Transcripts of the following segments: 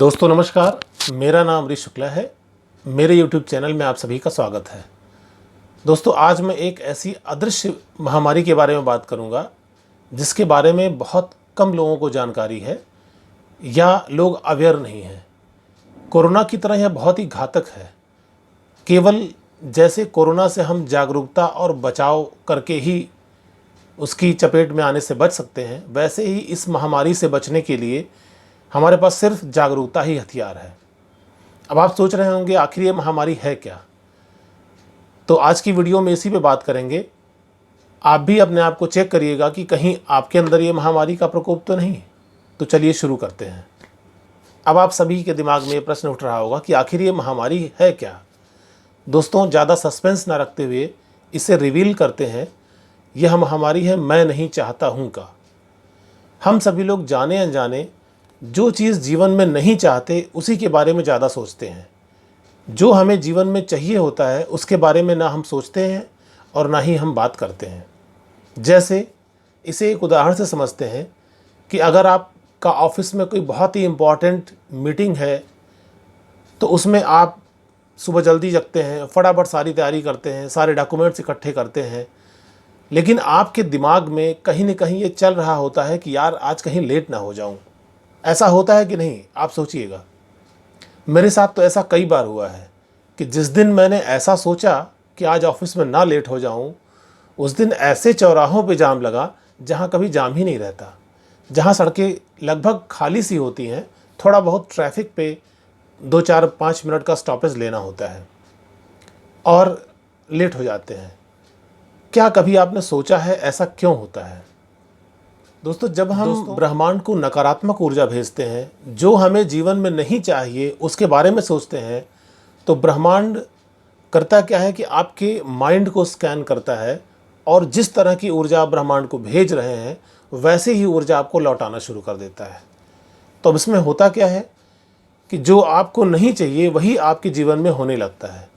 दोस्तों नमस्कार, मेरा नाम अमरीश शुक्ला है। मेरे YouTube चैनल में आप सभी का स्वागत है। दोस्तों आज मैं एक ऐसी अदृश्य महामारी के बारे में बात करूंगा जिसके बारे में बहुत कम लोगों को जानकारी है या लोग अवेयर नहीं हैं। कोरोना की तरह यह बहुत ही घातक है। केवल जैसे कोरोना से हम जागरूकता और बचाव करके ही उसकी चपेट में आने से बच सकते हैं, वैसे ही इस महामारी से बचने के लिए हमारे पास सिर्फ जागरूकता ही हथियार है। अब आप सोच रहे होंगे आखिर ये महामारी है क्या? तो आज की वीडियो में इसी पे बात करेंगे। आप भी अपने आप को चेक करिएगा कि कहीं आपके अंदर ये महामारी का प्रकोप तो नहीं। तो चलिए शुरू करते हैं। अब आप सभी के दिमाग में ये प्रश्न उठ रहा होगा कि आखिर ये महामारी है क्या? दोस्तों ज़्यादा सस्पेंस ना रखते हुए इसे रिवील करते हैं। यह महामारी है मैं नहीं चाहता हूँ का। हम सभी लोग जाने अनजाने जो चीज़ जीवन में नहीं चाहते उसी के बारे में ज़्यादा सोचते हैं। जो हमें जीवन में चाहिए होता है उसके बारे में ना हम सोचते हैं और ना ही हम बात करते हैं। जैसे इसे एक उदाहरण से समझते हैं कि अगर आपका ऑफिस में कोई बहुत ही इम्पॉर्टेंट मीटिंग है तो उसमें आप सुबह जल्दी जगते हैं, फटाफट सारी तैयारी करते हैं, सारे डॉक्यूमेंट्स इकट्ठे करते हैं, लेकिन आपके दिमाग में कहीं ना कहीं ये चल रहा होता है कि यार आज कहीं लेट ना हो जाऊं। ऐसा होता है कि नहीं? आप सोचिएगा। मेरे साथ तो ऐसा कई बार हुआ है कि जिस दिन मैंने ऐसा सोचा कि आज ऑफिस में ना लेट हो जाऊं, उस दिन ऐसे चौराहों पे जाम लगा जहां कभी जाम ही नहीं रहता, जहां सड़कें लगभग खाली सी होती हैं। थोड़ा बहुत ट्रैफिक पे 2-4-5 मिनट का स्टॉपेज लेना होता है और लेट हो जाते हैं। क्या कभी आपने सोचा है ऐसा क्यों होता है? दोस्तों जब हम ब्रह्मांड को नकारात्मक ऊर्जा भेजते हैं, जो हमें जीवन में नहीं चाहिए उसके बारे में सोचते हैं, तो ब्रह्मांड करता क्या है कि आपके माइंड को स्कैन करता है और जिस तरह की ऊर्जा आप ब्रह्मांड को भेज रहे हैं वैसे ही ऊर्जा आपको लौटाना शुरू कर देता है। तो अब इसमें होता क्या है कि जो आपको नहीं चाहिए वही आपके जीवन में होने लगता है।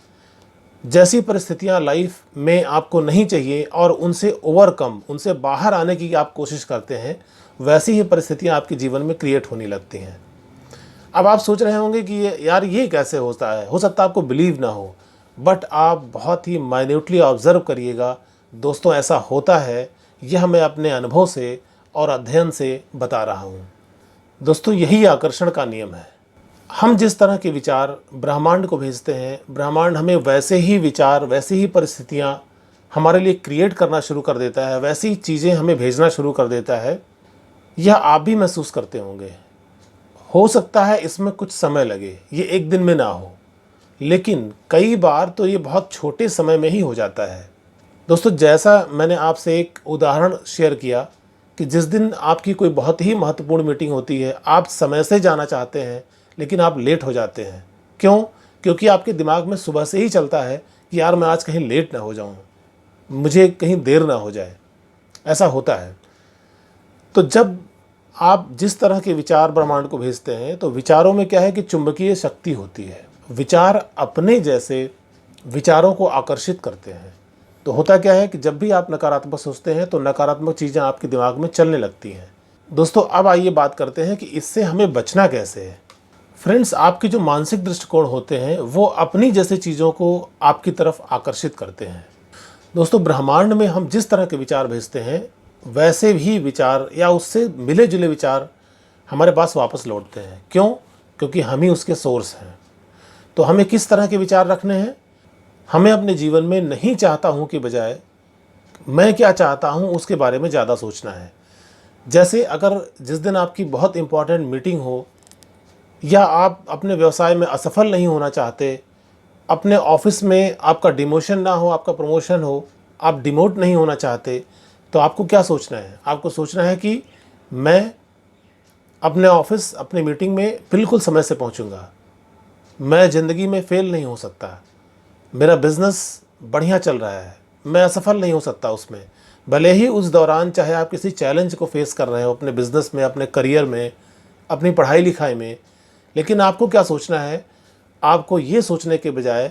जैसी परिस्थितियां लाइफ में आपको नहीं चाहिए और उनसे ओवरकम, उनसे बाहर आने की आप कोशिश करते हैं, वैसी ही परिस्थितियां आपके जीवन में क्रिएट होने लगती हैं। अब आप सोच रहे होंगे कि ये कैसे होता है? हो सकता है आपको बिलीव ना हो, बट आप बहुत ही माइन्यूटली ऑब्जर्व करिएगा। दोस्तों ऐसा होता है, यह मैं अपने अनुभव से और अध्ययन से बता रहा हूँ। दोस्तों यही आकर्षण का नियम है। हम जिस तरह के विचार ब्रह्मांड को भेजते हैं, ब्रह्मांड हमें वैसे ही विचार, वैसी ही परिस्थितियाँ हमारे लिए क्रिएट करना शुरू कर देता है, वैसी चीज़ें हमें भेजना शुरू कर देता है। यह आप भी महसूस करते होंगे। हो सकता है इसमें कुछ समय लगे, ये एक दिन में ना हो, लेकिन कई बार तो ये बहुत छोटे समय में ही हो जाता है। दोस्तों जैसा मैंने आपसे एक उदाहरण शेयर किया कि जिस दिन आपकी कोई बहुत ही महत्वपूर्ण मीटिंग होती है, आप समय से जाना चाहते हैं लेकिन आप लेट हो जाते हैं। क्यों? क्योंकि आपके दिमाग में सुबह से ही चलता है कि यार मैं आज कहीं लेट ना हो जाऊं, मुझे कहीं देर ना हो जाए। ऐसा होता है। तो जब आप जिस तरह के विचार ब्रह्मांड को भेजते हैं, तो विचारों में क्या है कि चुंबकीय शक्ति होती है। विचार अपने जैसे विचारों को आकर्षित करते हैं। तो होता क्या है कि जब भी आप नकारात्मक सोचते हैं तो नकारात्मक चीज़ें आपके दिमाग में चलने लगती हैं। दोस्तों अब आइए बात करते हैं कि इससे हमें बचना कैसे है। फ्रेंड्स, आपके जो मानसिक दृष्टिकोण होते हैं वो अपनी जैसे चीज़ों को आपकी तरफ आकर्षित करते हैं। दोस्तों ब्रह्मांड में हम जिस तरह के विचार भेजते हैं वैसे भी विचार या उससे मिले जुले विचार हमारे पास वापस लौटते हैं। क्यों? क्योंकि हम ही उसके सोर्स हैं। तो हमें किस तरह के विचार रखने हैं? हमें अपने जीवन में नहीं चाहता हूँ के बजाय मैं क्या चाहता हूँ उसके बारे में ज़्यादा सोचना है। जैसे अगर जिस दिन आपकी बहुत इम्पॉर्टेंट मीटिंग हो या आप अपने व्यवसाय में असफल नहीं होना चाहते, अपने ऑफिस में आपका डिमोशन ना हो, आपका प्रमोशन हो, आप डिमोट नहीं होना चाहते, तो आपको क्या सोचना है? आपको सोचना है कि मैं अपने ऑफिस, अपने मीटिंग में बिल्कुल समय से पहुंचूंगा, मैं ज़िंदगी में फेल नहीं हो सकता, मेरा बिजनेस बढ़िया चल रहा है, मैं असफल नहीं हो सकता उसमें। भले ही उस दौरान चाहे आप किसी चैलेंज को फेस कर रहे हो अपने बिजनेस में, अपने करियर में, अपनी पढ़ाई लिखाई में, लेकिन आपको क्या सोचना है? आपको ये सोचने के बजाय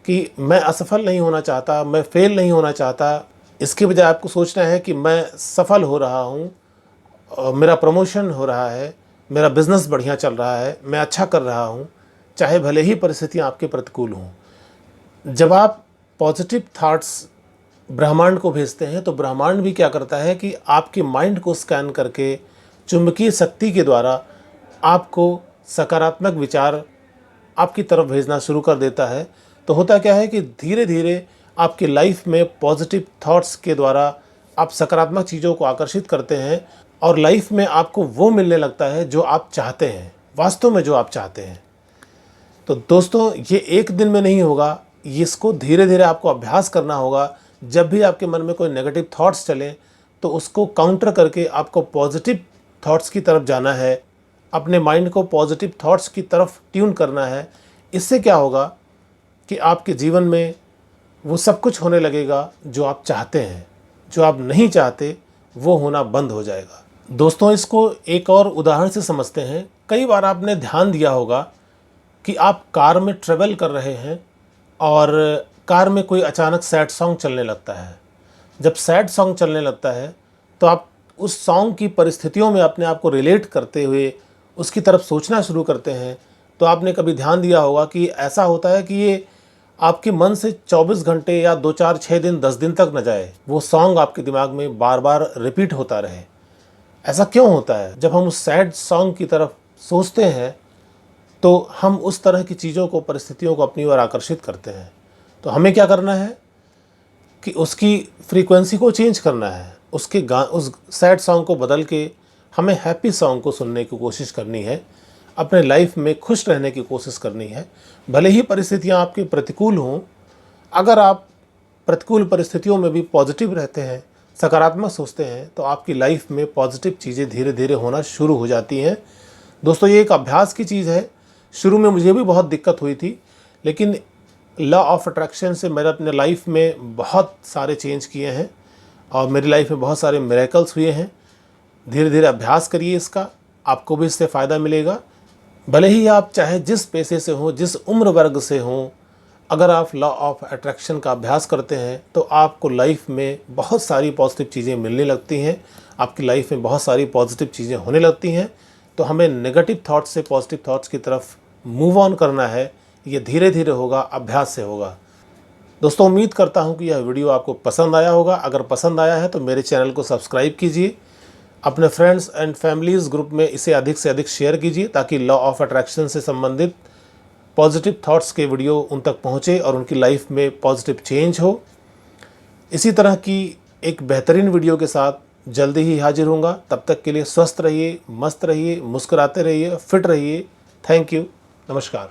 कि मैं असफल नहीं होना चाहता, मैं फेल नहीं होना चाहता, इसके बजाय आपको सोचना है कि मैं सफल हो रहा हूँ, मेरा प्रमोशन हो रहा है, मेरा बिज़नेस बढ़िया चल रहा है, मैं अच्छा कर रहा हूँ, चाहे भले ही परिस्थितियाँ आपके प्रतिकूल हों। जब आप पॉजिटिव थॉट्स ब्रह्मांड को भेजते हैं तो ब्रह्मांड भी क्या करता है कि आपके माइंड को स्कैन करके चुंबकीय शक्ति के द्वारा आपको सकारात्मक विचार आपकी तरफ भेजना शुरू कर देता है। तो होता क्या है कि धीरे धीरे आपकी लाइफ में पॉजिटिव थॉट्स के द्वारा आप सकारात्मक चीज़ों को आकर्षित करते हैं और लाइफ में आपको वो मिलने लगता है जो आप चाहते हैं, वास्तव में जो आप चाहते हैं। तो दोस्तों, ये एक दिन में नहीं होगा, इसको धीरे धीरे आपको अभ्यास करना होगा। जब भी आपके मन में कोई नेगेटिव थॉट्स चलें तो उसको काउंटर करके आपको पॉजिटिव थॉट्स की तरफ जाना है, अपने माइंड को पॉजिटिव थॉट्स की तरफ ट्यून करना है। इससे क्या होगा कि आपके जीवन में वो सब कुछ होने लगेगा जो आप चाहते हैं। जो आप नहीं चाहते वो होना बंद हो जाएगा। दोस्तों, इसको एक और उदाहरण से समझते हैं। कई बार आपने ध्यान दिया होगा कि आप कार में ट्रेवल कर रहे हैं और कार में कोई अचानक सैड सॉन्ग चलने लगता है। जब सैड सॉन्ग चलने लगता है तो आप उस सॉन्ग की परिस्थितियों में अपने आप को रिलेट करते हुए उसकी तरफ सोचना शुरू करते हैं। तो आपने कभी ध्यान दिया होगा कि ऐसा होता है कि ये आपके मन से 24 घंटे या 2 4 6 दिन 10 दिन तक न जाए, वो सॉन्ग आपके दिमाग में बार बार रिपीट होता रहे। ऐसा क्यों होता है? जब हम उस सैड सॉन्ग की तरफ सोचते हैं तो हम उस तरह की चीज़ों को, परिस्थितियों को अपनी ओर आकर्षित करते हैं। तो हमें क्या करना है कि उसकी फ्रीक्वेंसी को चेंज करना है, उस सैड सॉन्ग को बदल के हमें हैप्पी सॉन्ग को सुनने की कोशिश करनी है, अपने लाइफ में खुश रहने की कोशिश करनी है। भले ही परिस्थितियाँ आपके प्रतिकूल हों, अगर आप प्रतिकूल परिस्थितियों में भी पॉजिटिव रहते हैं, सकारात्मक सोचते हैं, तो आपकी लाइफ में पॉजिटिव चीज़ें धीरे धीरे होना शुरू हो जाती हैं। दोस्तों, ये एक अभ्यास की चीज़ है। शुरू में मुझे भी बहुत दिक्कत हुई थी, लेकिन लॉ ऑफ अट्रैक्शन से मैंने अपने लाइफ में बहुत सारे चेंज किए हैं और मेरी लाइफ में बहुत सारे मिरेकल्स हुए हैं। धीरे धीरे अभ्यास करिए इसका, आपको भी इससे फ़ायदा मिलेगा। भले ही आप चाहे जिस पेशे से हों, जिस उम्र वर्ग से हों, अगर आप लॉ ऑफ अट्रैक्शन का अभ्यास करते हैं तो आपको लाइफ में बहुत सारी पॉजिटिव चीज़ें मिलने लगती हैं, आपकी लाइफ में बहुत सारी पॉजिटिव चीज़ें होने लगती हैं। तो हमें नेगेटिव थॉट्स से पॉजिटिव थॉट्स की तरफ मूव ऑन करना है। ये धीरे धीरे होगा, अभ्यास से होगा। दोस्तों, उम्मीद करता हूँ कि यह वीडियो आपको पसंद आया होगा। अगर पसंद आया है तो मेरे चैनल को सब्सक्राइब कीजिए, अपने फ्रेंड्स एंड फैमिलीज़ ग्रुप में इसे अधिक से अधिक शेयर कीजिए ताकि लॉ ऑफ अट्रैक्शन से संबंधित पॉजिटिव थॉट्स के वीडियो उन तक पहुँचे और उनकी लाइफ में पॉजिटिव चेंज हो। इसी तरह की एक बेहतरीन वीडियो के साथ जल्दी ही हाजिर होऊंगा। तब तक के लिए स्वस्थ रहिए, मस्त रहिए, मुस्कुराते रहिए, फिट रहिए। Thank you. नमस्कार।